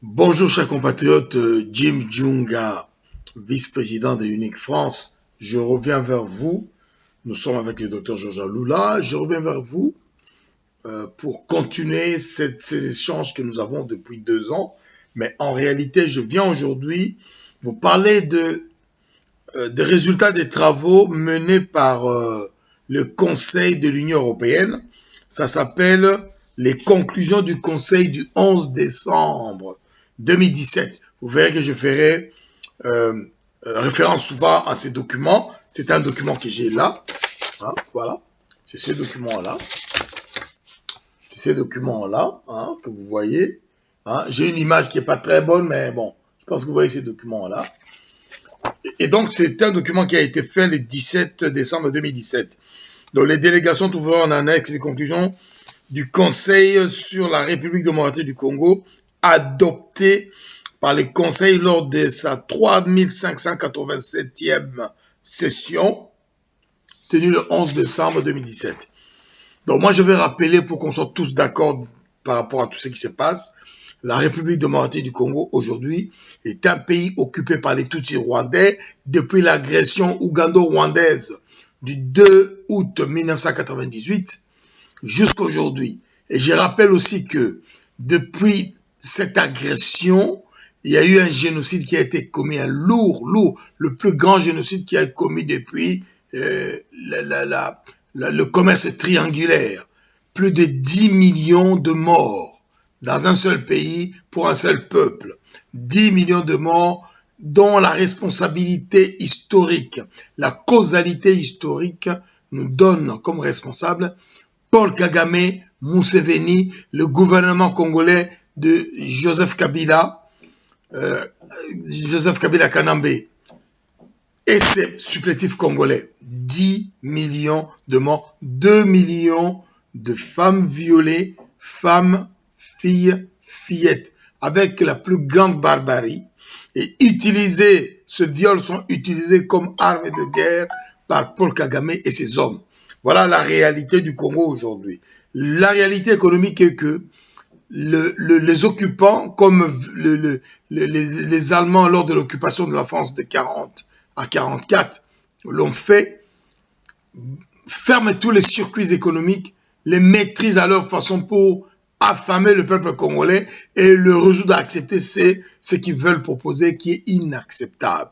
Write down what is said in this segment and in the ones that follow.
Bonjour chers compatriotes, Jim Djunga, vice-président de Unique France. Je reviens vers vous. Nous sommes avec le docteur Georges Lula. Je reviens vers vous pour continuer ces échanges que nous avons depuis 2 ans. Mais en réalité, je viens aujourd'hui vous parler des résultats des travaux menés par le Conseil de l'Union européenne. Ça s'appelle les conclusions du Conseil du 11 décembre 2017. Vous verrez que je ferai référence souvent à ces documents. C'est un document que j'ai là. Hein, voilà. C'est ce document-là. C'est ces documents-là que vous voyez. Hein. J'ai une image qui n'est pas très bonne, mais bon, je pense que vous voyez ces documents-là. Et donc, c'est un document qui a été fait le 17 décembre 2017. Donc, les délégations trouveront en annexe les conclusions du Conseil sur la République démocratique du Congo, adopté par le Conseil lors de sa 3587e session, tenue le 11 décembre 2017. Donc moi, je vais rappeler pour qu'on soit tous d'accord par rapport à tout ce qui se passe. La République démocratique du Congo, aujourd'hui, est un pays occupé par les Tutsis rwandais depuis l'agression ougando-rwandaise du 2 août 1998 jusqu'à aujourd'hui. Et je rappelle aussi que depuis cette agression, il y a eu un génocide qui a été commis, un lourd, le plus grand génocide qui a été commis depuis le commerce triangulaire. Plus de 10 millions de morts dans un seul pays pour un seul peuple. 10 millions de morts dont la responsabilité historique, la causalité historique nous donne comme responsable Paul Kagame, Museveni, le gouvernement congolais de Joseph Kabila Kanambe et ses supplétifs congolais. 10 millions de morts, 2 millions de femmes violées, femmes, filles, fillettes, avec la plus grande barbarie. Et ce viol sont utilisés comme armes de guerre par Paul Kagame et ses hommes. Voilà la réalité du Congo aujourd'hui. La réalité économique est que les occupants, comme les Allemands lors de l'occupation de la France de 40 à 44, l'ont fait, ferment tous les circuits économiques, les maîtrisent à leur façon pour affamer le peuple congolais et le résoudre à accepter ce qu'ils veulent proposer qui est inacceptable.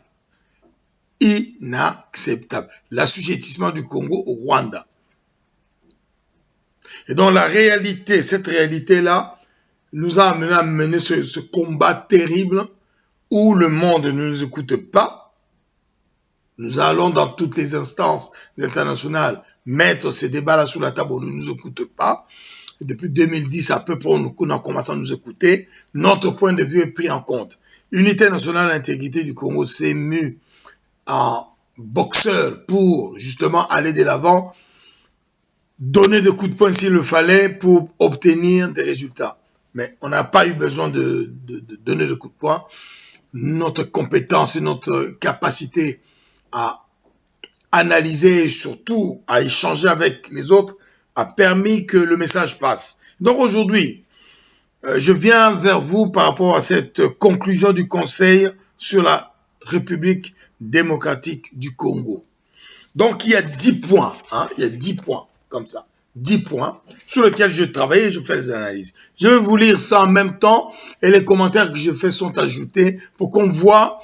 Inacceptable. L'assujettissement du Congo au Rwanda. Et donc la réalité, cette réalité-là, nous a amené à mener ce combat terrible où le monde ne nous écoute pas. Nous allons dans toutes les instances internationales mettre ces débats-là sur la table, on ne nous écoute pas. Et depuis 2010, à peu près, on a commencé à nous écouter. Notre point de vue est pris en compte. Unité nationale d'intégrité du Congo s'est mue en boxeur pour justement aller de l'avant, donner des coups de poing s'il le fallait pour obtenir des résultats. Mais on n'a pas eu besoin de donner de coups de poing. Notre compétence et notre capacité à analyser et surtout à échanger avec les autres a permis que le message passe. Donc aujourd'hui, je viens vers vous par rapport à cette conclusion du Conseil sur la République démocratique du Congo. Donc il y a 10 points, il y a 10 points comme ça. 10 points sur lesquels je travaille et je fais les analyses. Je vais vous lire ça en même temps et les commentaires que je fais sont ajoutés pour qu'on voit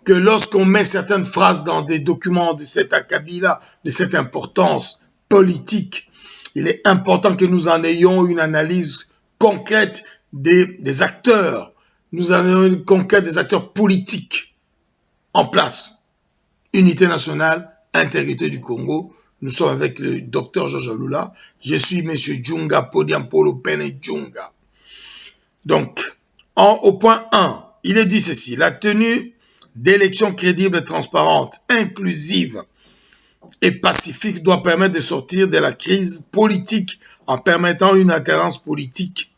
que lorsqu'on met certaines phrases dans des documents de cet acabit-là, de cette importance politique, il est important que nous en ayons une analyse concrète des acteurs. Nous en ayons une concrète des acteurs politiques en place. Unité nationale, intégrité du Congo. Nous sommes avec le docteur Georges Lula. Je suis M. Djunga, Podiampolo Pene Djunga. Donc, au point 1, il est dit ceci. La tenue d'élections crédibles, transparentes, inclusives et pacifiques doit permettre de sortir de la crise politique en permettant une alternance politique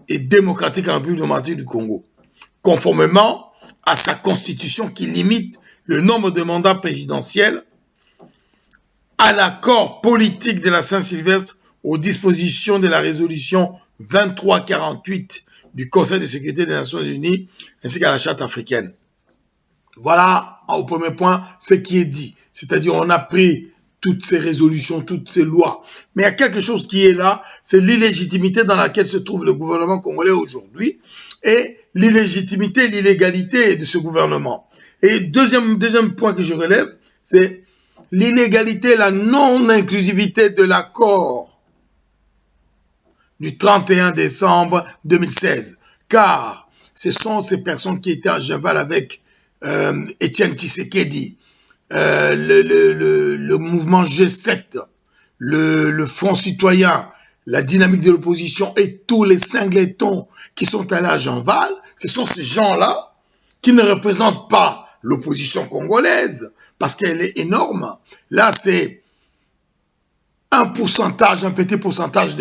et démocratique en République démocratique du Congo, conformément à sa constitution qui limite le nombre de mandats présidentiels, à l'accord politique de la Saint-Sylvestre, aux dispositions de la résolution 2348 du Conseil de sécurité des Nations Unies ainsi qu'à la Charte africaine. Voilà, au premier point, ce qui est dit. C'est-à-dire, on a pris toutes ces résolutions, toutes ces lois. Mais il y a quelque chose qui est là, c'est l'illégitimité dans laquelle se trouve le gouvernement congolais aujourd'hui et l'illégitimité, l'illégalité de ce gouvernement. Et deuxième point que je relève, c'est l'illégalité, la non-inclusivité de l'accord du 31 décembre 2016. Car ce sont ces personnes qui étaient à Genval avec Étienne Tshisekedi, le mouvement G7, le Front citoyen, la dynamique de l'opposition et tous les singletons qui sont allés à Genval, ce sont ces gens-là qui ne représentent pas l'opposition congolaise parce qu'elle est énorme. Là, c'est un petit pourcentage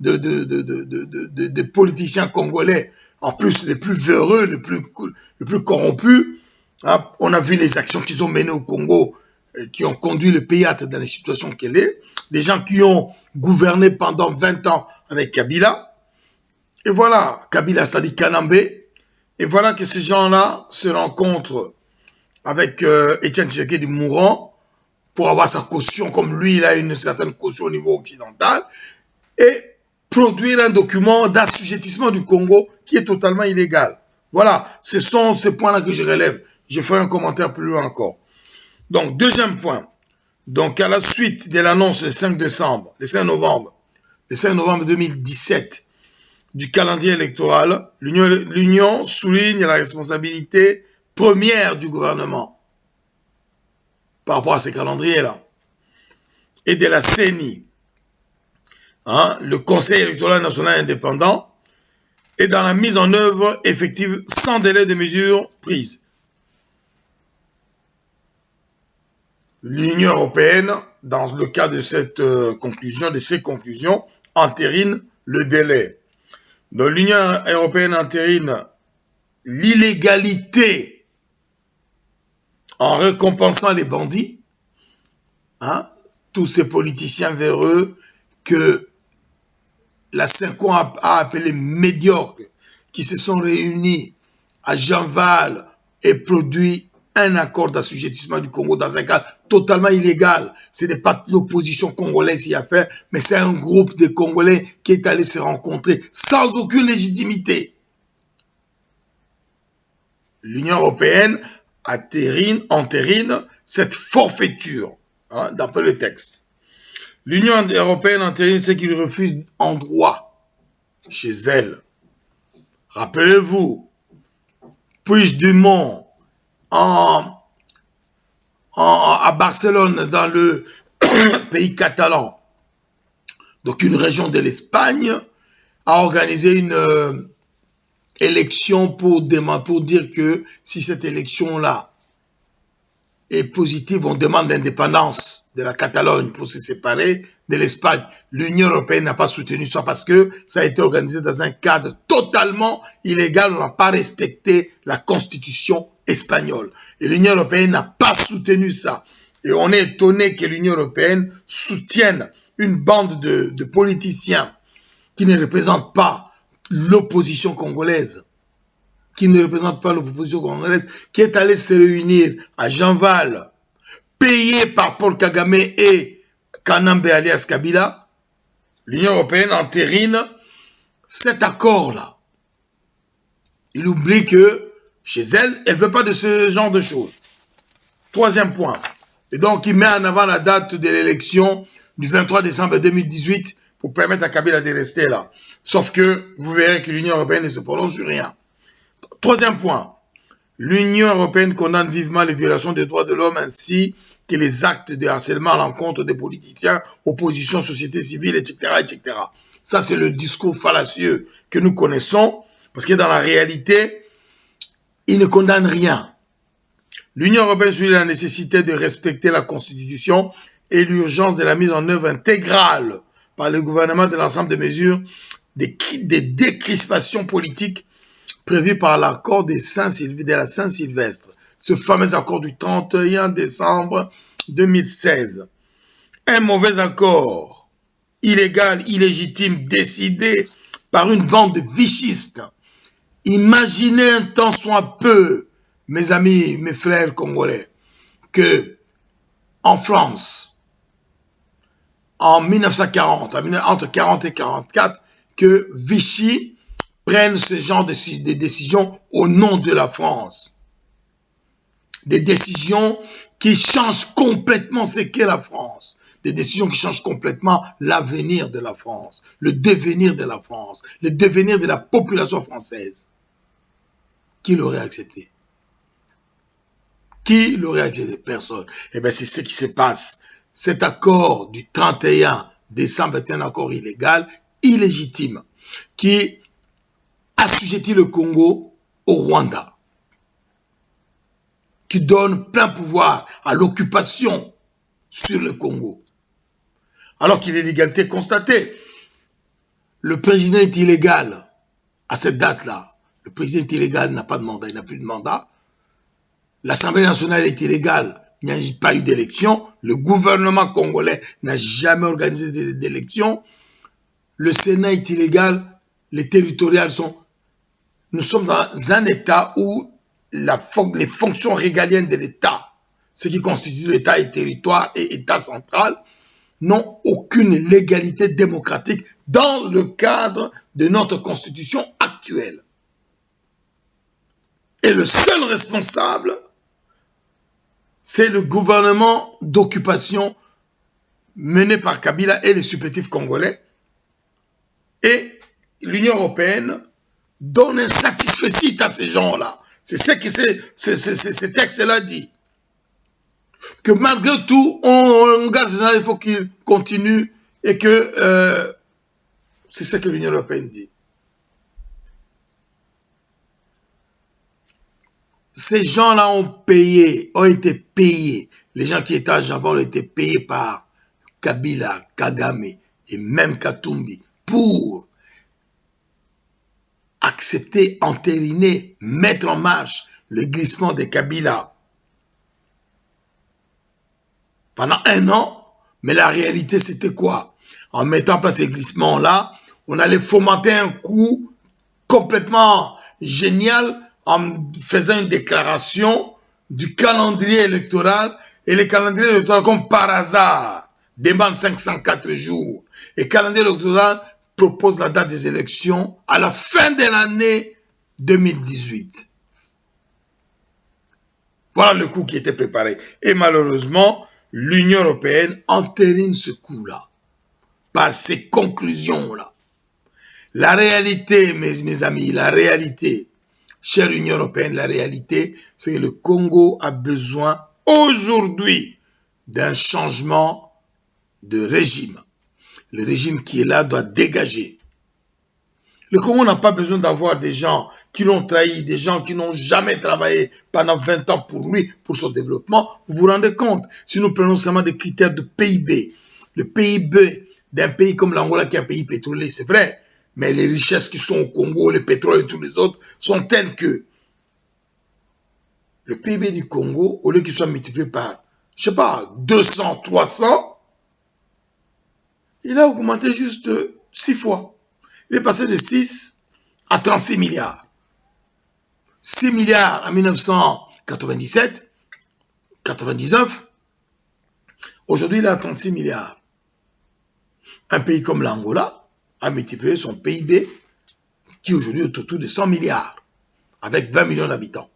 de politiciens congolais, en plus les plus véreux, les plus corrompus. Hein, on a vu les actions qu'ils ont menées au Congo, qui ont conduit le pays à être dans les situations qu'elle est. Des gens qui ont gouverné pendant 20 ans avec Kabila. Et voilà, Kabila, c'est-à-dire Kanambe. Et voilà que ces gens-là se rencontrent avec Étienne Tshisekedi mourant pour avoir sa caution, comme lui, il a une certaine caution au niveau occidental, et produire un document d'assujettissement du Congo qui est totalement illégal. Voilà, ce sont ces points-là que je relève. Je ferai un commentaire plus loin encore. Donc, deuxième point. Donc, à la suite de l'annonce le 5 novembre 2017 du calendrier électoral, l'Union souligne la responsabilité première du gouvernement par rapport à ces calendriers-là et de la CENI, hein, le Conseil électoral national indépendant, et dans la mise en œuvre effective sans délai de mesures prises. L'Union européenne, dans le cas de cette conclusion, de ces conclusions, entérine le délai. Donc l'Union européenne entérine l'illégalité en récompensant les bandits, hein, tous ces politiciens véreux que la CENCO a appelé médiocres, qui se sont réunis à Genval et produit un accord d'assujettissement du Congo dans un cadre totalement illégal. Ce n'est pas l'opposition congolaise qui a fait, mais c'est un groupe de Congolais qui est allé se rencontrer sans aucune légitimité. L'Union européenne entérine cette forfaiture, hein, d'après le texte. L'Union européenne entérine ce qu'il refuse en droit chez elle. Rappelez-vous, Puigdemont à Barcelone, dans le pays catalan, donc une région de l'Espagne, a organisé une élection pour dire que si cette élection-là est positive, on demande l'indépendance de la Catalogne pour se séparer de l'Espagne. L'Union européenne n'a pas soutenu ça parce que ça a été organisé dans un cadre totalement illégal. On n'a pas respecté la constitution espagnole. Et l'Union européenne n'a pas soutenu ça. Et on est étonné que l'Union européenne soutienne une bande de politiciens qui ne représentent pas l'opposition congolaise, qui est allé se réunir à Genval, payé par Paul Kagame et Kanambe alias Kabila. L'Union européenne entérine cet accord-là. Il oublie que chez elle, elle ne veut pas de ce genre de choses. Troisième point. Et donc, il met en avant la date de l'élection du 23 décembre 2018 pour permettre à Kabila de rester là. Sauf que vous verrez que l'Union européenne ne se prononce sur rien. Troisième point. L'Union européenne condamne vivement les violations des droits de l'homme ainsi que les actes de harcèlement à l'encontre des politiciens, opposition, société civile, etc., etc. Ça, c'est le discours fallacieux que nous connaissons, parce que dans la réalité, ils ne condamnent rien. L'Union européenne souligne la nécessité de respecter la Constitution et l'urgence de la mise en œuvre intégrale par le gouvernement de l'ensemble des mesures des décrispations politiques prévues par l'accord de la Saint-Sylvestre, ce fameux accord du 31 décembre 2016. Un mauvais accord, illégal, illégitime, décidé par une bande de vichistes. Imaginez un temps soit peu, mes amis, mes frères congolais, que en France, en 1940, entre 40 et 44, que Vichy prenne ce genre de décisions au nom de la France. Des décisions qui changent complètement ce qu'est la France. Des décisions qui changent complètement l'avenir de la France, le devenir de la France, le devenir de la population française. Qui l'aurait accepté? Qui l'aurait accepté? Personne. Eh bien, c'est ce qui se passe. Cet accord du 31 décembre est un accord illégal, illégitime, qui assujettit le Congo au Rwanda, qui donne plein pouvoir à l'occupation sur le Congo. Alors qu'il y a l'illégalité constatée. Le président est illégal à cette date-là. Le président est illégal, n'a pas de mandat, il n'a plus de mandat. L'Assemblée nationale est illégale, il n'y a pas eu d'élection. Le gouvernement congolais n'a jamais organisé d'élection. Le Sénat est illégal, les territoriales sont... Nous sommes dans un État où les fonctions régaliennes de l'État, ce qui constitue l'État et territoire et État central, n'ont aucune légalité démocratique dans le cadre de notre constitution actuelle. Et le seul responsable, c'est le gouvernement d'occupation mené par Kabila et les supplétifs congolais. Et l'Union européenne donne un satisfecit à ces gens-là. C'est ce que ce texte-là dit. Que malgré tout, on garde ces gens, il faut qu'ils continuent et que c'est ce que l'Union européenne dit. Ces gens-là ont été payés. Les gens qui étaient à Java ont été payés par Kabila, Kagame et même Katumbi pour accepter, entériner, mettre en marche le glissement de Kabila. Pendant 1 an, mais la réalité c'était quoi? En mettant en place ces glissements-là, on allait fomenter un coup complètement génial en faisant une déclaration du calendrier électoral. Et le calendrier électoral, comme par hasard, demande 504 jours. Et le calendrier électoral propose la date des élections à la fin de l'année 2018. Voilà le coup qui était préparé. Et malheureusement, l'Union européenne entérine ce coup-là par ces conclusions-là. La réalité, mes amis, la réalité, chère Union européenne, la réalité, c'est que le Congo a besoin aujourd'hui d'un changement de régime. Le régime qui est là doit dégager. Le Congo n'a pas besoin d'avoir des gens qui l'ont trahi, des gens qui n'ont jamais travaillé pendant 20 ans pour lui, pour son développement. Vous vous rendez compte? Si nous prenons seulement des critères de PIB, le PIB d'un pays comme l'Angola qui est un pays pétrolier, c'est vrai, mais les richesses qui sont au Congo, le pétrole et tous les autres, sont telles que le PIB du Congo, au lieu qu'il soit multiplié par, je sais pas, 200, 300, il a augmenté juste 6 fois. Il est passé de 6 à 36 milliards. 6 milliards en 1997, 99. Aujourd'hui, il est à 36 milliards. Un pays comme l'Angola a multiplié son PIB qui aujourd'hui est autour de 100 milliards avec 20 millions d'habitants.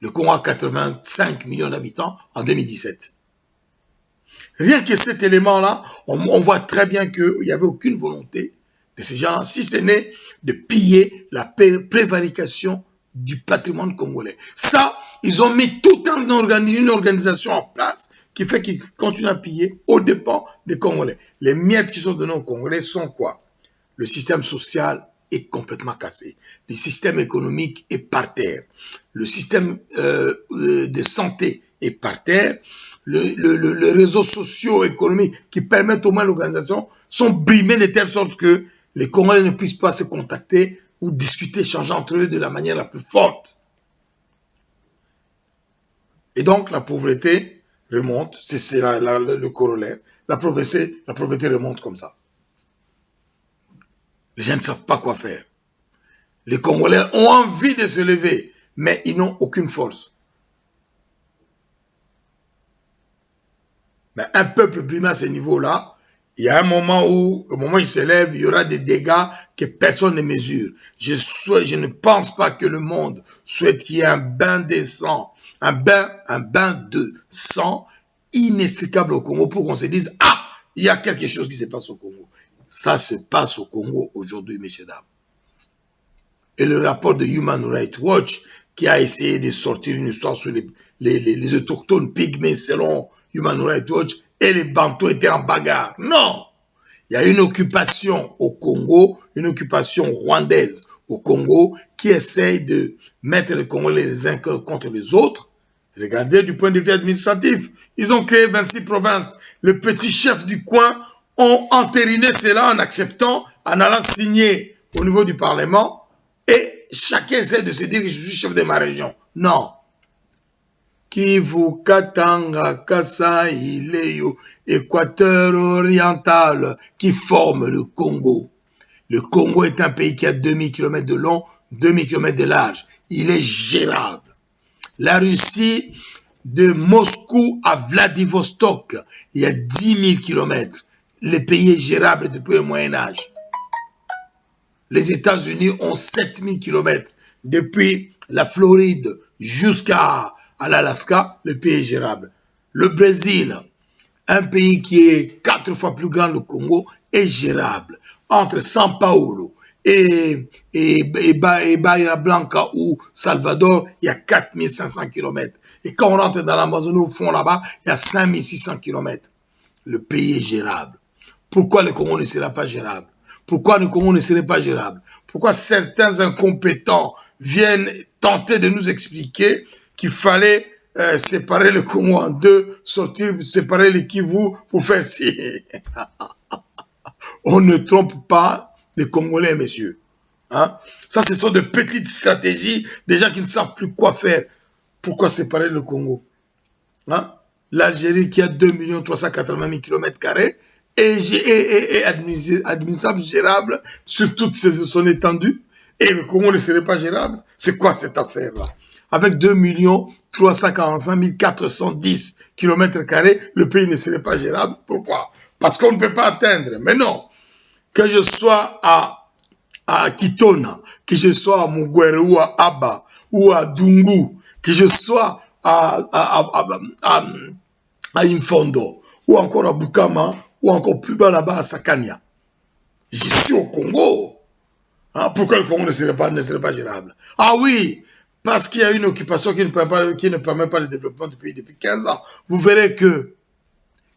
Le Congo a 85 millions d'habitants en 2017. Rien que cet élément-là, on voit très bien qu'il n'y avait aucune volonté de ces gens-là, si ce n'est de piller la prévarication du patrimoine congolais. Ça, ils ont mis tout une organisation en place qui fait qu'ils continuent à piller aux dépens des Congolais. Les miettes qui sont données aux Congolais sont quoi? Le système social est complètement cassé. Le système économique est par terre. Le système de santé est par terre. Les réseaux sociaux économiques qui permettent au moins l'organisation sont brimés de telle sorte que les Congolais ne puissent pas se contacter ou discuter, échanger entre eux de la manière la plus forte. Et donc la pauvreté remonte, c'est le corollaire. La pauvreté remonte comme ça. Les gens ne savent pas quoi faire. Les Congolais ont envie de se lever, mais ils n'ont aucune force. Mais un peuple brimé à ce niveau-là, il y a un moment où, au moment où il s'élève, il y aura des dégâts que personne ne mesure. Je ne pense pas que le monde souhaite qu'il y ait un bain de sang, un bain de sang inextricable au Congo pour qu'on se dise, ah, il y a quelque chose qui se passe au Congo. Ça se passe au Congo aujourd'hui, messieurs, dames. Et le rapport de Human Rights Watch, qui a essayé de sortir une histoire sur les autochtones pygmées selon Human Rights Watch, et les Bantous étaient en bagarre. Non! Il y a une occupation au Congo, une occupation rwandaise au Congo, qui essaye de mettre les Congolais les uns contre les autres. Regardez du point de vue administratif. Ils ont créé 26 provinces. Les petits chefs du coin ont entériné cela en acceptant, en allant signer au niveau du Parlement. Et chacun essaie de se dire que je suis chef de ma région. Non. Kivu, Katanga, Kasai, Ileyo, Équateur oriental, qui forment le Congo. Le Congo est un pays qui a 2000 km de long, 2000 km de large. Il est gérable. La Russie, de Moscou à Vladivostok, il y a 10 000 km. Le pays est gérable depuis le Moyen-Âge. Les États-Unis ont 7 000 km. Depuis la Floride jusqu'à l'Alaska, le pays est gérable. Le Brésil, un pays qui est 4 fois plus grand que le Congo, est gérable. Entre São Paulo et Bahia Blanca ou Salvador, il y a 4500 km. Et quand on rentre dans l'Amazonie, au fond là-bas, il y a 5600 km. Le pays est gérable. Pourquoi le Congo ne sera pas gérable? Pourquoi le Congo ne serait pas gérable? Pourquoi certains incompétents viennent tenter de nous expliquer qu'il fallait séparer le Congo en deux, séparer le Kivu pour faire ci? On ne trompe pas les Congolais, messieurs. Hein? Ça, ce sont de petites stratégies, des gens qui ne savent plus quoi faire. Pourquoi séparer le Congo? Hein? L'Algérie qui a 2 380 000 km² et administrable, gérable sur toute son étendue, et le Congo ne serait pas gérable. C'est quoi cette affaire-là? Avec 2 345 410 km², le pays ne serait pas gérable. Pourquoi? Parce qu'on ne peut pas atteindre. Mais non, que je sois à Kitona, que je sois à Mugwere ou à Aba ou à Dungu, que je sois à Infondo ou encore à Bukama ou encore plus bas là-bas à Sakania. Je suis au Congo. Hein, pourquoi le Congo ne serait pas gérable? Ah oui, parce qu'il y a une occupation qui ne permet pas le développement du pays depuis 15 ans. Vous verrez que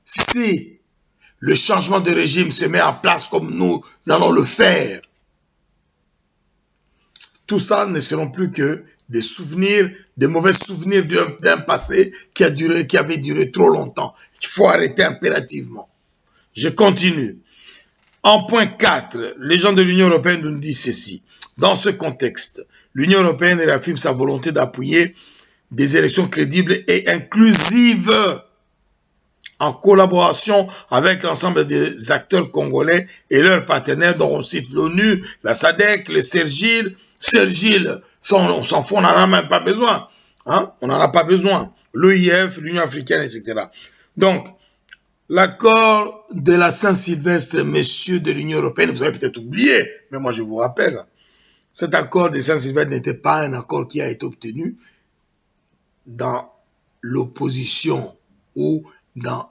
si le changement de régime se met en place comme nous allons le faire, tout ça ne seront plus que des souvenirs, des mauvais souvenirs d'un passé qui avait duré trop longtemps, qu'il faut arrêter impérativement. Je continue. En point 4, les gens de l'Union européenne nous disent ceci. Dans ce contexte, l'Union européenne réaffirme sa volonté d'appuyer des élections crédibles et inclusives en collaboration avec l'ensemble des acteurs congolais et leurs partenaires, dont on cite l'ONU, la SADC, le CERGIL. CERGIL, on s'en fout, on n'en a même pas besoin. Hein? On n'en a pas besoin. L'OIF, l'Union africaine, etc. Donc, l'accord de la Saint-Sylvestre, messieurs de l'Union européenne, vous avez peut-être oublié, mais moi je vous rappelle, cet accord de Saint-Sylvestre n'était pas un accord qui a été obtenu dans l'opposition ou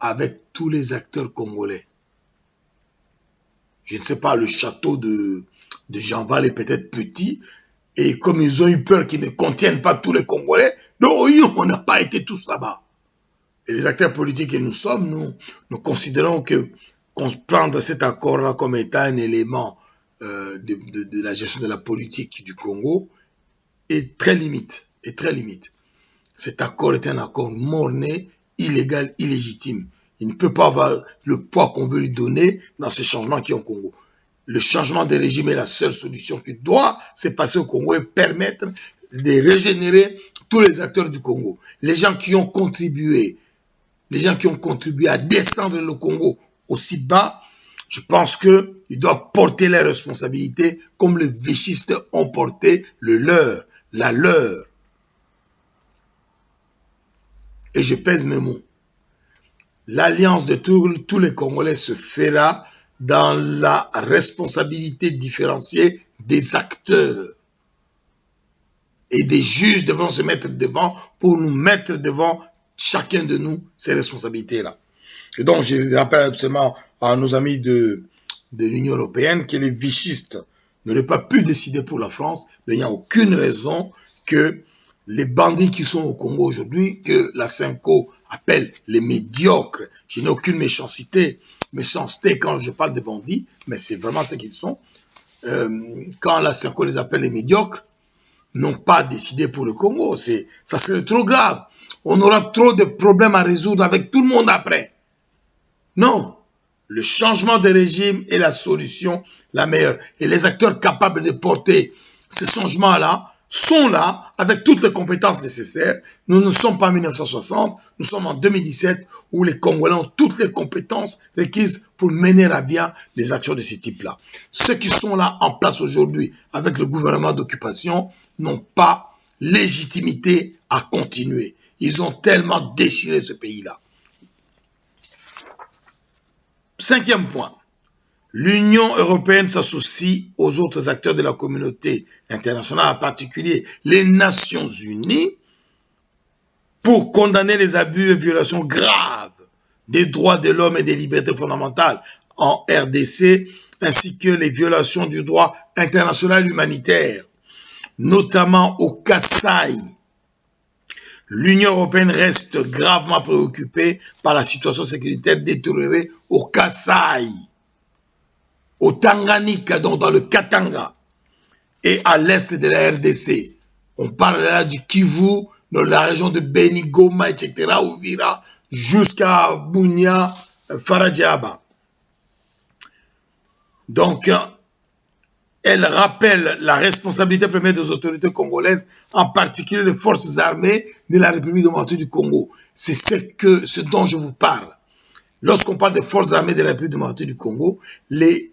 avec tous les acteurs congolais. Je ne sais pas, le château de Jean-Val est peut-être petit, et comme ils ont eu peur qu'ils ne contiennent pas tous les Congolais, donc on n'a pas été tous là-bas. Et les acteurs politiques que nous sommes, nous considérons que prendre cet accord-là comme étant un élément de la gestion de la politique du Congo est très limite. Cet accord est un accord mort-né, illégal, illégitime. Il ne peut pas avoir le poids qu'on veut lui donner dans ces changements qui sont au Congo. Le changement de régime est la seule solution qui doit se passer au Congo et permettre de régénérer tous les acteurs du Congo. Les gens qui ont contribué à descendre le Congo aussi bas, Je pense qu'ils doivent porter les responsabilités comme les vichistes ont porté le leur, la leur. Et je pèse mes mots. L'alliance de tous les Congolais se fera dans la responsabilité différenciée des acteurs. Et des juges devront se mettre devant pour nous mettre devant chacun de nous ces responsabilités-là. Et donc, je rappelle absolument à nos amis de l'Union européenne que les vichistes n'auraient pas pu décider pour la France, mais il n'y a aucune raison que les bandits qui sont au Congo aujourd'hui, que la Cinco appelle les médiocres, je n'ai aucune méchanceté quand je parle de bandits, mais c'est vraiment ce qu'ils sont. Quand la Cinco les appelle les médiocres, n'ont pas décidé pour le Congo. Ça serait trop grave. On aura trop de problèmes à résoudre avec tout le monde après. Non. Le changement de régime est la solution la meilleure. Et les acteurs capables de porter ce changement-là sont là avec toutes les compétences nécessaires. Nous ne sommes pas en 1960, nous sommes en 2017 où les Congolais ont toutes les compétences requises pour mener à bien les actions de ce type-là. Ceux qui sont là en place aujourd'hui avec le gouvernement d'occupation n'ont pas légitimité à continuer. Ils ont tellement déchiré ce pays-là. 5e point. L'Union européenne s'associe aux autres acteurs de la communauté internationale, en particulier les Nations unies, pour condamner les abus et violations graves des droits de l'homme et des libertés fondamentales en RDC, ainsi que les violations du droit international humanitaire, notamment au Kasaï. L'Union européenne reste gravement préoccupée par la situation sécuritaire détériorée au Kasaï, au Tanganyika, donc dans le Katanga, et à l'est de la RDC. On parle là du Kivu, dans la région de Beni, Goma, etc., Ouvira, jusqu'à Bunia, Faradjaba. Donc, elle rappelle la responsabilité première des autorités congolaises, en particulier les forces armées de la République démocratique du Congo. C'est ce dont je vous parle. Lorsqu'on parle des forces armées de la République démocratique du Congo, les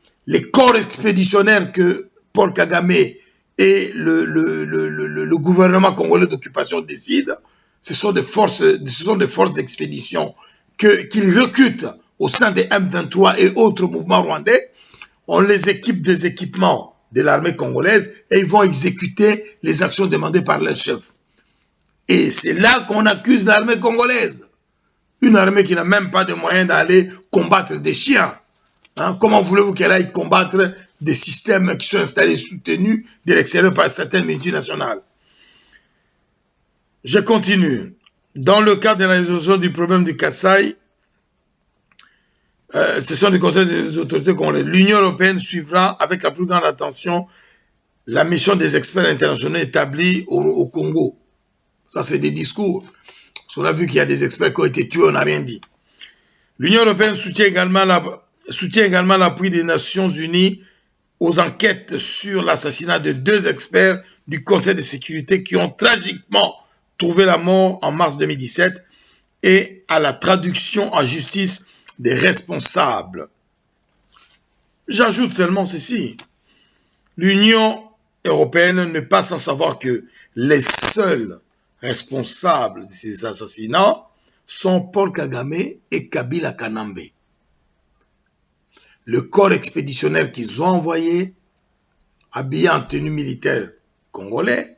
corps expéditionnaires que Paul Kagame et le gouvernement congolais d'occupation décident, ce sont des forces d'expédition qu'ils recrutent au sein des M23 et autres mouvements rwandais. On les équipe des équipements de l'armée congolaise et ils vont exécuter les actions demandées par leur chef. Et c'est là qu'on accuse l'armée congolaise. Une armée qui n'a même pas de moyens d'aller combattre des chiens. Hein? Comment voulez-vous qu'elle aille combattre des systèmes qui sont installés soutenus de l'extérieur par certaines multinationales? Je continue. Dans le cadre de la résolution du problème du Kasaï, session du Conseil des autorités congolaises, l'Union européenne suivra avec la plus grande attention la mission des experts internationaux établis au Congo. Ça, c'est des discours. On a vu qu'il y a des experts qui ont été tués, on n'a rien dit. L'Union européenne soutient également l'appui des Nations unies aux enquêtes sur l'assassinat de 2 experts du Conseil de sécurité qui ont tragiquement trouvé la mort en mars 2017 et à la traduction en justice des responsables. J'ajoute seulement ceci. L'Union européenne n'est pas sans savoir que les seuls responsables de ces assassinats sont Paul Kagame et Kabila Kanambe. Le corps expéditionnaire qu'ils ont envoyé, habillé en tenue militaire congolais,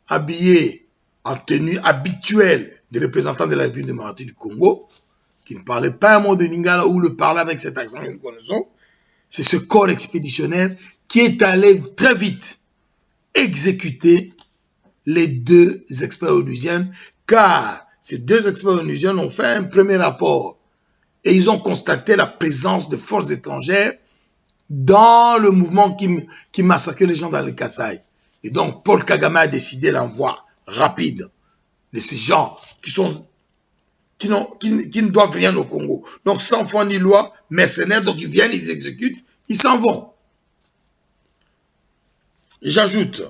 habillé en tenue habituelle des représentants de la République démocratique du Congo, qui ne parlait pas un mot de Lingala ou le parlait avec cet accent que nous connaissons, c'est ce corps expéditionnaire qui est allé très vite exécuter les 2 experts onusiens, car ces 2 experts onusiens ont fait un premier rapport et ils ont constaté la présence de forces étrangères dans le mouvement qui massacrait les gens dans le Kasaï. Et donc Paul Kagame a décidé l'envoi rapide de ces gens qui ne doivent rien au Congo. Donc sans foi ni loi, mercenaires, donc ils viennent, ils exécutent, ils s'en vont. J'ajoute,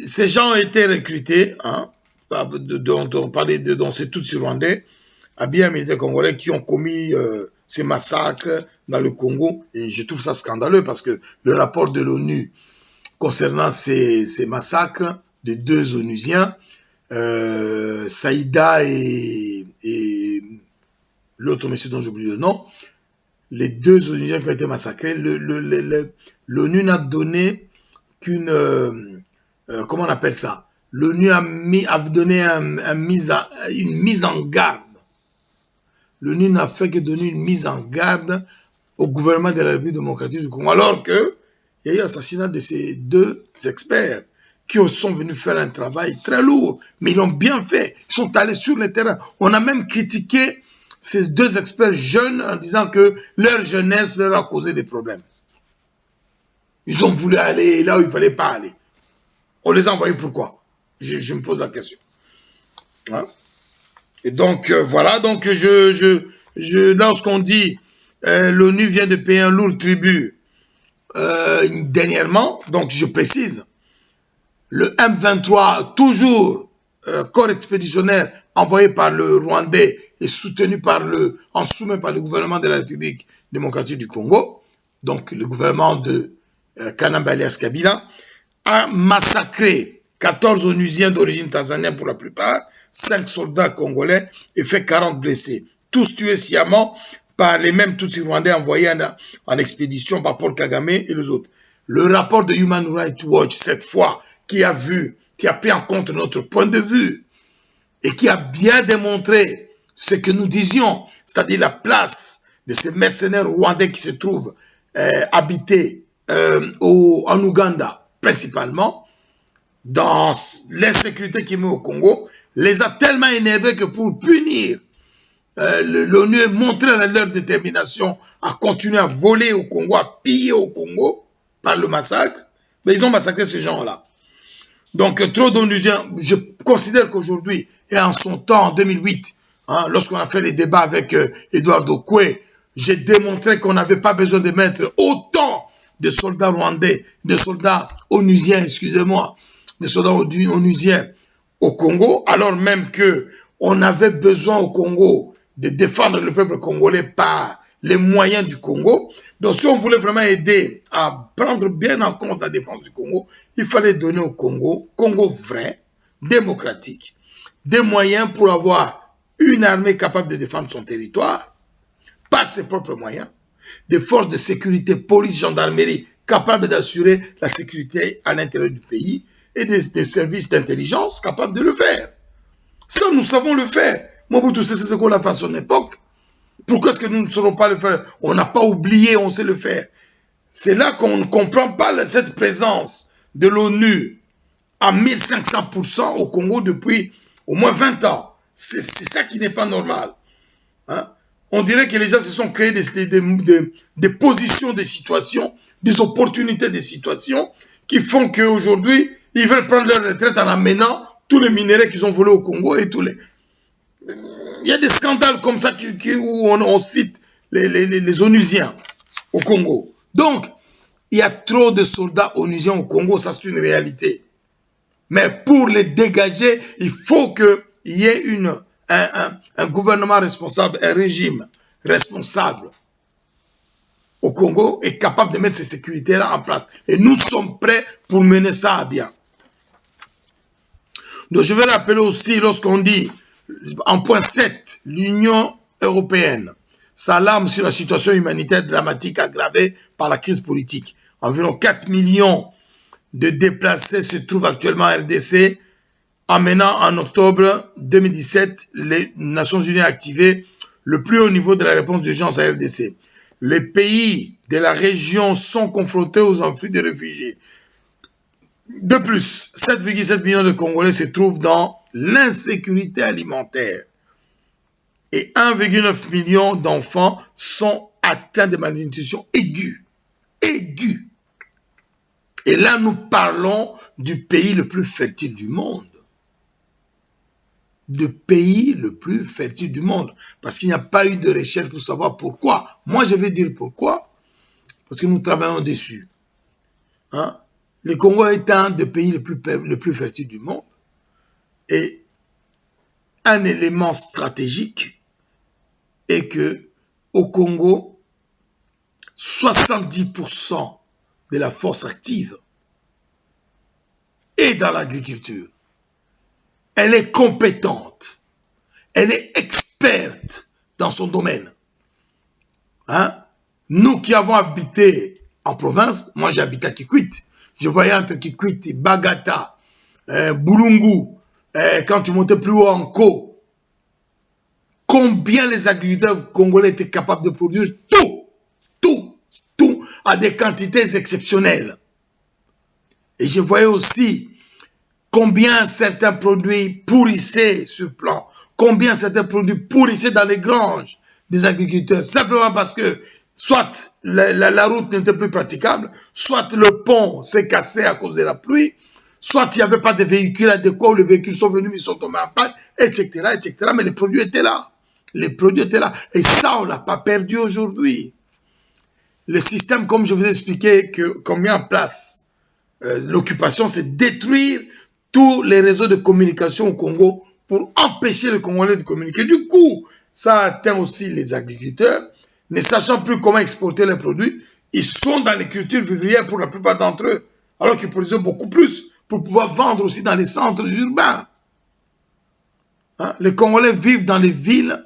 ces gens ont été recrutés, hein, dont on parlait de ces Tutsis rwandais, habillés en militaires congolais qui ont commis ces massacres dans le Congo. Et je trouve ça scandaleux parce que le rapport de l'ONU concernant ces massacres de 2 Onusiens, Saïda et l'autre monsieur dont j'oublie le nom, les 2 Onusiens qui ont été massacrés, l'ONU n'a donné qu'une... comment on appelle ça? L'ONU a donné une mise en garde. L'ONU n'a fait que donner une mise en garde au gouvernement de la République démocratique du Congo, alors qu'il y a eu l'assassinat de ces 2 experts qui sont venus faire un travail très lourd, mais ils l'ont bien fait. Ils sont allés sur le terrain. On a même critiqué ces 2 experts jeunes en disant que leur jeunesse leur a causé des problèmes. Ils ont voulu aller là où il ne fallait pas aller. On les a envoyés pourquoi? Je me pose la question. Hein? Et donc, voilà, donc lorsqu'on dit l'ONU vient de payer un lourd tribut dernièrement, donc je précise, le M23, toujours corps expéditionnaire envoyé par le Rwandais et soutenu en soumis par le gouvernement de la République démocratique du Congo, donc le gouvernement de Kanamba Alias Kabila, a massacré 14 Onusiens d'origine tanzanienne pour la plupart, 5 soldats congolais et fait 40 blessés. Tous tués sciemment par les mêmes Tutsis rwandais envoyés en expédition par Paul Kagame et les autres. Le rapport de Human Rights Watch, cette fois, qui a pris en compte notre point de vue et qui a bien démontré ce que nous disions, c'est-à-dire la place de ces mercenaires rwandais qui se trouvent habités en Ouganda, principalement, dans l'insécurité qui met au Congo, les a tellement énervés que pour punir, l'ONU a montré leur détermination à continuer à voler au Congo, à piller au Congo par le massacre, mais ils ont massacré ces gens-là. Donc, trop d'Onusiens, je considère qu'aujourd'hui, et en son temps, en 2008, hein, lorsqu'on a fait les débats avec Eduardo Koué, j'ai démontré qu'on n'avait pas besoin de mettre autant de soldats rwandais, de soldats onusiens, excusez-moi, de soldats onusiens au Congo, alors même qu'on avait besoin au Congo de défendre le peuple congolais par les moyens du Congo. Donc si on voulait vraiment aider à prendre bien en compte la défense du Congo, il fallait donner au Congo vrai, démocratique, des moyens pour avoir une armée capable de défendre son territoire par ses propres moyens, des forces de sécurité, police, gendarmerie, capables d'assurer la sécurité à l'intérieur du pays et des services d'intelligence capables de le faire. Ça, nous savons le faire. Mobutu, c'est ce qu'on a fait à son époque. Pourquoi est-ce que nous ne saurons pas le faire? On n'a pas oublié, on sait le faire. C'est là qu'on ne comprend pas cette présence de l'ONU à 1500% au Congo depuis au moins 20 ans. C'est ça qui n'est pas normal. Hein? On dirait que les gens se sont créés des positions, des situations, des opportunités des situations qui font qu'aujourd'hui, ils veulent prendre leur retraite en amenant tous les minéraux qu'ils ont volés au Congo et tous les... Il y a des scandales comme ça où on cite les Onusiens au Congo. Donc, il y a trop de soldats onusiens au Congo, ça c'est une réalité. Mais pour les dégager, il faut qu'il y ait un gouvernement responsable, un régime responsable au Congo est capable de mettre ces sécurités-là en place. Et nous sommes prêts pour mener ça à bien. Donc je vais rappeler aussi, lorsqu'on dit, en point 7, l'Union européenne s'alarme sur la situation humanitaire dramatique aggravée par la crise politique. Environ 4 millions de déplacés se trouvent actuellement en RDC, amenant en octobre 2017 les Nations Unies à activer le plus haut niveau de la réponse d'urgence à RDC. Les pays de la région sont confrontés aux afflux de réfugiés. De plus, 7,7 millions de Congolais se trouvent dans l'insécurité alimentaire et 1,9 million d'enfants sont atteints de malnutrition aiguë. Aiguë. Et là, nous parlons du pays le plus fertile du monde. Du pays le plus fertile du monde. Parce qu'il n'y a pas eu de recherche pour savoir pourquoi. Moi, je vais dire pourquoi. Parce que nous travaillons dessus. Hein? Le Congo est un des pays le plus fertile du monde. Et un élément stratégique est que au Congo, 70% de la force active est dans l'agriculture. Elle est compétente. Elle est experte dans son domaine. Hein? Nous qui avons habité en province, moi j'habite à Kikwit, je voyais entre Kikwit, Bagata, Boulungu, quand tu montais plus haut en Ko, combien les agriculteurs congolais étaient capables de produire tout, à des quantités exceptionnelles. Et je voyais aussi combien certains produits pourrissaient sur plan, combien certains produits pourrissaient dans les granges des agriculteurs, simplement parce que soit la route n'était plus praticable, soit le pont s'est cassé à cause de la pluie, soit il n'y avait pas de véhicules adéquats, ou les véhicules sont venus, ils sont tombés en panne, etc., etc. Mais les produits étaient là. Les produits étaient là. Et ça, on ne l'a pas perdu aujourd'hui. Le système, comme je vous ai expliqué, qu'on met en place, l'occupation, c'est détruire tous les réseaux de communication au Congo pour empêcher les Congolais de communiquer. Du coup, ça atteint aussi les agriculteurs, ne sachant plus comment exporter les produits. Ils sont dans les cultures vivrières pour la plupart d'entre eux, alors qu'ils produisent beaucoup plus pour pouvoir vendre aussi dans les centres urbains. Hein? Les Congolais vivent dans les villes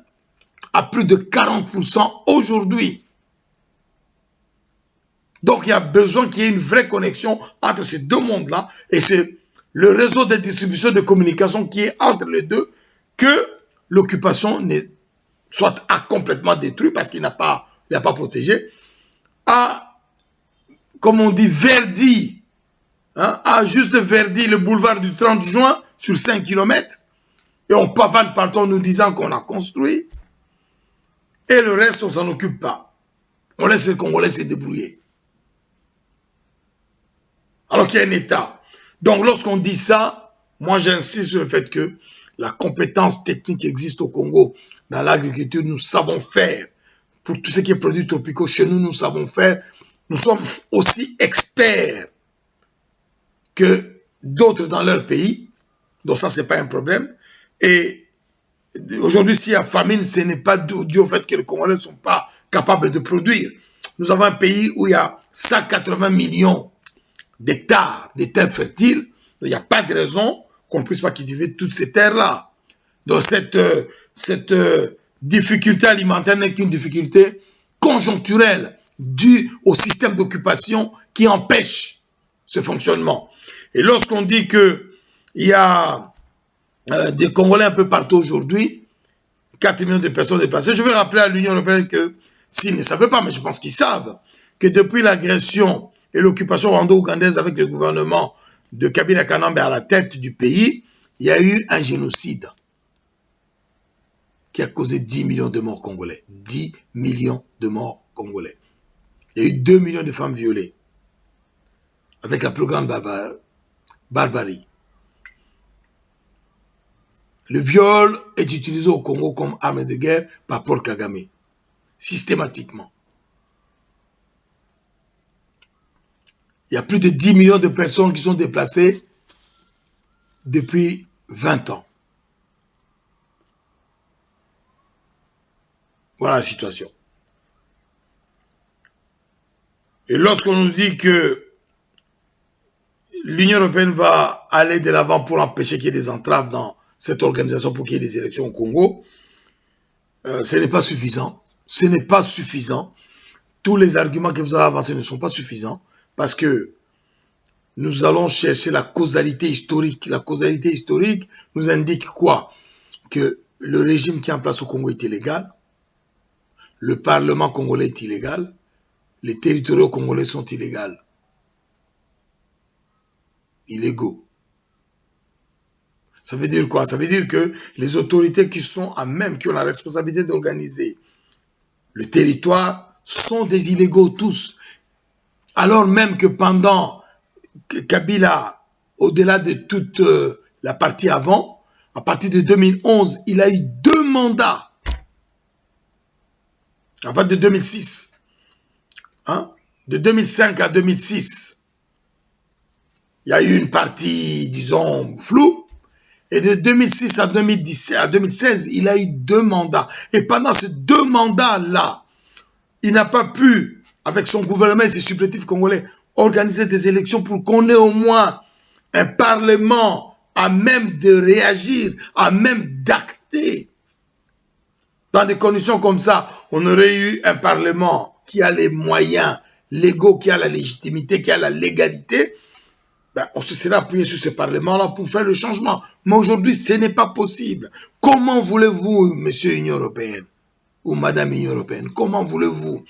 à plus de 40% aujourd'hui. Donc, il y a besoin qu'il y ait une vraie connexion entre ces deux mondes-là et c'est le réseau de distribution de communication qui est entre les deux que l'occupation soit complètement détruite parce qu'il n'a pas protégé, comme on dit, verdi, hein, a juste verdi le boulevard du 30 juin sur 5 km et on pavane partout en nous disant qu'on a construit et le reste, on ne s'en occupe pas. On laisse les Congolais se débrouiller. Alors qu'il y a un État. Donc, lorsqu'on dit ça, moi, j'insiste sur le fait que la compétence technique existe au Congo. Dans l'agriculture, nous savons faire. Pour tout ce qui est produits tropicaux, chez nous, nous savons faire. Nous sommes aussi experts que d'autres dans leur pays. Donc, ça, ce n'est pas un problème. Et aujourd'hui, s'il y a famine, ce n'est pas dû au fait que les Congolais ne sont pas capables de produire. Nous avons un pays où il y a 180 millions d'hectares de terres fertiles, il n'y a pas de raison qu'on ne puisse pas cultiver toutes ces terres-là. Donc cette difficulté alimentaire n'est qu'une difficulté conjoncturelle due au système d'occupation qui empêche ce fonctionnement. Et lorsqu'on dit qu'il y a des Congolais un peu partout aujourd'hui, 4 millions de personnes déplacées, je vais rappeler à l'Union européenne que s'ils ne savaient pas, mais je pense qu'ils savent, que depuis l'agression et l'occupation rwando-ougandaise avec le gouvernement de Kabila Kanambe à la tête du pays, il y a eu un génocide qui a causé 10 millions de morts congolais. 10 millions de morts congolais. Il y a eu 2 millions de femmes violées avec la plus grande barbarie. Le viol est utilisé au Congo comme arme de guerre par Paul Kagame, systématiquement. Il y a plus de 10 millions de personnes qui sont déplacées depuis 20 ans. Voilà la situation. Et lorsqu'on nous dit que l'Union européenne va aller de l'avant pour empêcher qu'il y ait des entraves dans cette organisation pour qu'il y ait des élections au Congo, ce n'est pas suffisant. Ce n'est pas suffisant. Tous les arguments que vous avez avancés ne sont pas suffisants. Parce que nous allons chercher la causalité historique. La causalité historique nous indique quoi? Que le régime qui est en place au Congo est illégal, le Parlement congolais est illégal, les territoriaux congolais sont illégaux. Illégaux. Ça veut dire quoi? Ça veut dire que les autorités qui sont à même, qui ont la responsabilité d'organiser le territoire, sont des illégaux tous. Alors même que pendant Kabila, au-delà de toute la partie avant, à partir de 2011, il a eu 2 mandats. À partir de 2006. Hein? De 2005 à 2006, il y a eu une partie, disons, floue. Et de 2006 à 2016, il a eu 2 mandats. Et pendant ces 2 mandats-là, il n'a pas pu, avec son gouvernement et ses supplétifs congolais, organiser des élections pour qu'on ait au moins un parlement à même de réagir, à même d'acter. Dans des conditions comme ça, on aurait eu un parlement qui a les moyens légaux, qui a la légitimité, qui a la légalité. Ben, on se serait appuyé sur ce parlement-là pour faire le changement. Mais aujourd'hui, ce n'est pas possible. Comment voulez-vous, monsieur Union européenne, ou madame Union européenne, comment voulez-vous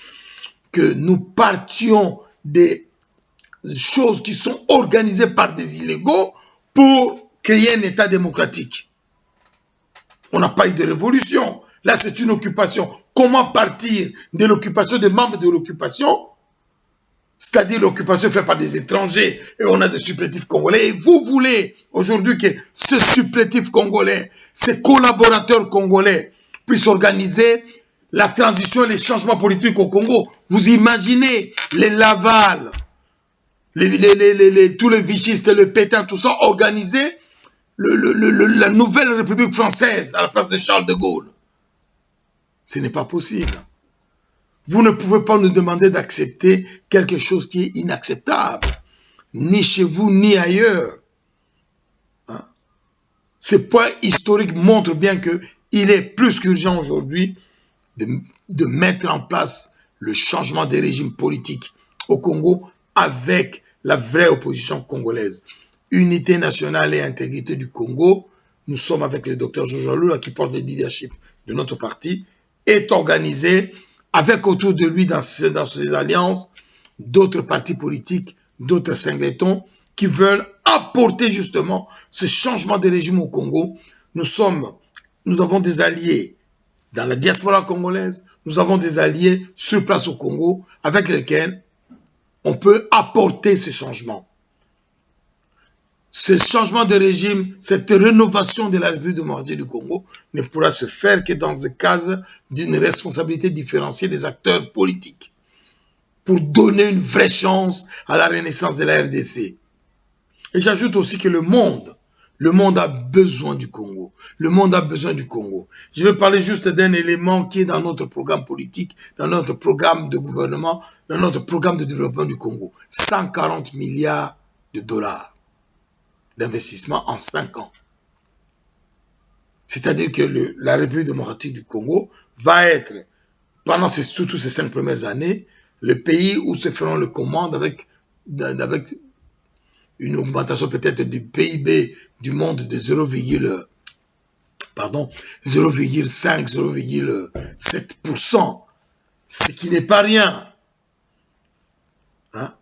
que nous partions des choses qui sont organisées par des illégaux pour créer un État démocratique? On n'a pas eu de révolution. Là, c'est une occupation. Comment partir de l'occupation des membres de l'occupation, c'est-à-dire l'occupation faite par des étrangers, et on a des supplétifs congolais, et vous voulez aujourd'hui que ce supplétif congolais, ces collaborateurs congolais puissent organiser la transition et les changements politiques au Congo. Vous imaginez les Laval, tous les vichistes, le Pétain, tout ça, organiser la nouvelle République française à la place de Charles de Gaulle. Ce n'est pas possible. Vous ne pouvez pas nous demander d'accepter quelque chose qui est inacceptable, ni chez vous, ni ailleurs. Hein? Ce point historique montre bien qu'il est plus qu'urgent aujourd'hui de mettre en place le changement des régimes politiques au Congo avec la vraie opposition congolaise. Unité nationale et intégrité du Congo, nous sommes avec le docteur Jojo Lula qui porte le leadership de notre parti, est organisé avec autour de lui dans ces alliances d'autres partis politiques, d'autres singletons qui veulent apporter justement ce changement de régime au Congo. Nous avons des alliés dans la diaspora congolaise, nous avons des alliés sur place au Congo avec lesquels on peut apporter ce changement. Ce changement de régime, cette rénovation de la République démocratique du Congo ne pourra se faire que dans le cadre d'une responsabilité différenciée des acteurs politiques pour donner une vraie chance à la renaissance de la RDC. Et j'ajoute aussi que le monde a besoin du Congo. Le monde a besoin du Congo. Je vais parler juste d'un élément qui est dans notre programme politique, dans notre programme de gouvernement, dans notre programme de développement du Congo. 140 milliards de dollars d'investissement en 5 ans. C'est-à-dire que la République démocratique du Congo va être, pendant surtout ces 5 premières années, le pays où se feront les commandes avec une augmentation peut-être du PIB du monde de 0,5, 0,7%, ce qui n'est pas rien. Hein?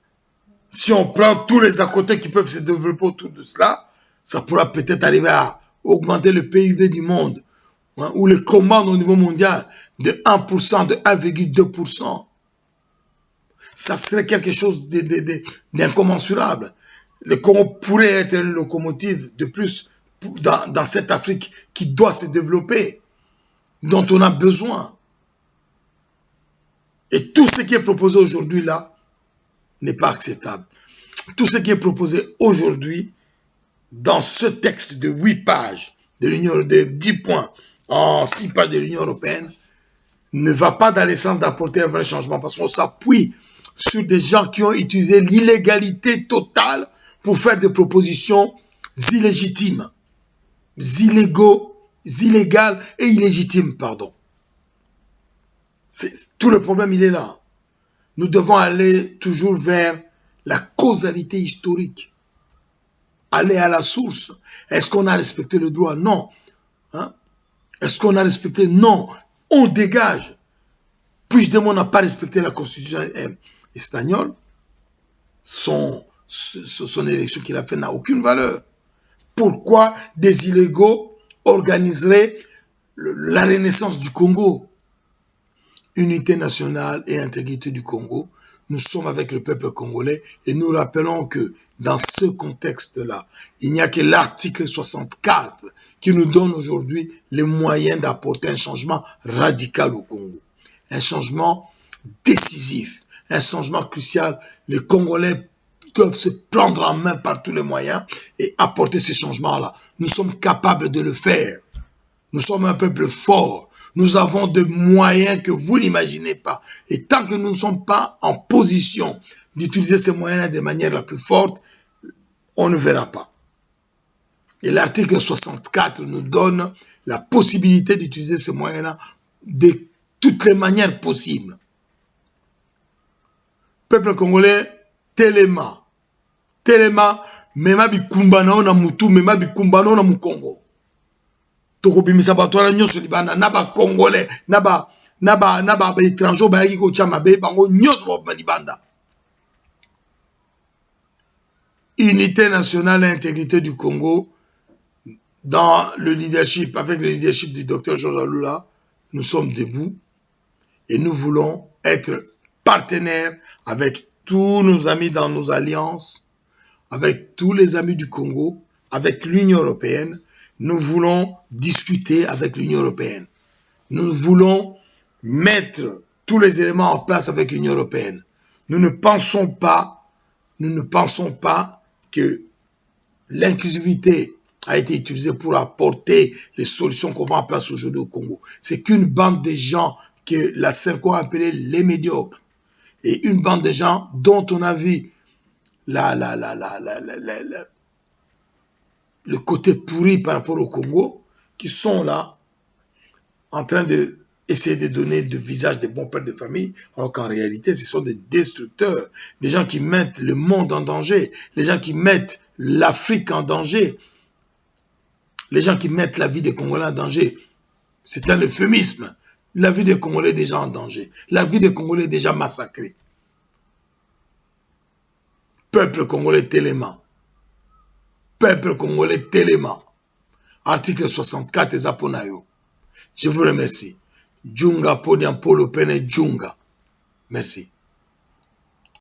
Si on prend tous les à côté qui peuvent se développer autour de cela, ça pourra peut-être arriver à augmenter le PIB du monde, hein, ou les commandes au niveau mondial de 1%, de 1,2%. Ça serait quelque chose d'incommensurable. Le Congo pourrait être une locomotive de plus dans cette Afrique qui doit se développer, dont on a besoin. Et tout ce qui est proposé aujourd'hui là, n'est pas acceptable. Tout ce qui est proposé aujourd'hui dans ce texte de 8 pages de 10 points en 6 pages de l'Union européenne ne va pas dans le sens d'apporter un vrai changement parce qu'on s'appuie sur des gens qui ont utilisé l'illégalité totale pour faire des propositions illégitimes, illégales et illégitimes, pardon. Tout le problème, il est là. Nous devons aller toujours vers la causalité historique. Aller à la source. Est-ce qu'on a respecté le droit? Non. Hein? Est-ce qu'on a respecté? Non. On dégage. Puigdemont n'a pas respecté la constitution espagnole. Son élection qu'il a fait n'a aucune valeur. Pourquoi des illégaux organiseraient la renaissance du Congo? Unité nationale et intégrité du Congo, nous sommes avec le peuple congolais et nous rappelons que dans ce contexte-là, il n'y a que l'article 64 qui nous donne aujourd'hui les moyens d'apporter un changement radical au Congo. Un changement décisif, un changement crucial. Les Congolais doivent se prendre en main par tous les moyens et apporter ce changement-là. Nous sommes capables de le faire. Nous sommes un peuple fort. Nous avons des moyens que vous n'imaginez pas. Et tant que nous ne sommes pas en position d'utiliser ces moyens de manière la plus forte, on ne verra pas. Et l'article 64 nous donne la possibilité d'utiliser ces moyens-là de toutes les manières possibles. Peuple congolais, telema, mema bikumba na ona mutu, mema bikumba na ona mukongo. Tokobimisa bato wana nyonso libanda na ba congolais, na ba étranger ba yaki ko chama be bango nyonso ba libanda. Unité nationale et intégrité du Congo, dans le leadership, avec le leadership du docteur Georges Alula, nous sommes debout et nous voulons être partenaires avec tous nos amis dans nos alliances, avec tous les amis du Congo, avec l'Union européenne. Nous voulons discuter avec l'Union européenne. Nous voulons mettre tous les éléments en place avec l'Union européenne. Nous ne pensons pas que l'inclusivité a été utilisée pour apporter les solutions qu'on va en place aujourd'hui au Congo. C'est qu'une bande de gens que la CENCO a appelé les médiocres. Et une bande de gens dont on a vu le côté pourri par rapport au Congo, qui sont là en train d'essayer de donner de visage des bons pères de famille, alors qu'en réalité, ce sont des destructeurs, des gens qui mettent le monde en danger, les gens qui mettent l'Afrique en danger, les gens qui mettent la vie des Congolais en danger. C'est un euphémisme. La vie des Congolais est déjà en danger. La vie des Congolais est déjà massacrée. Peuple congolais téléma. Peuple congolais téléma. Article 64 Zaponayo. Je vous remercie. Djunga Podiam Polo Pene Djunga. Merci.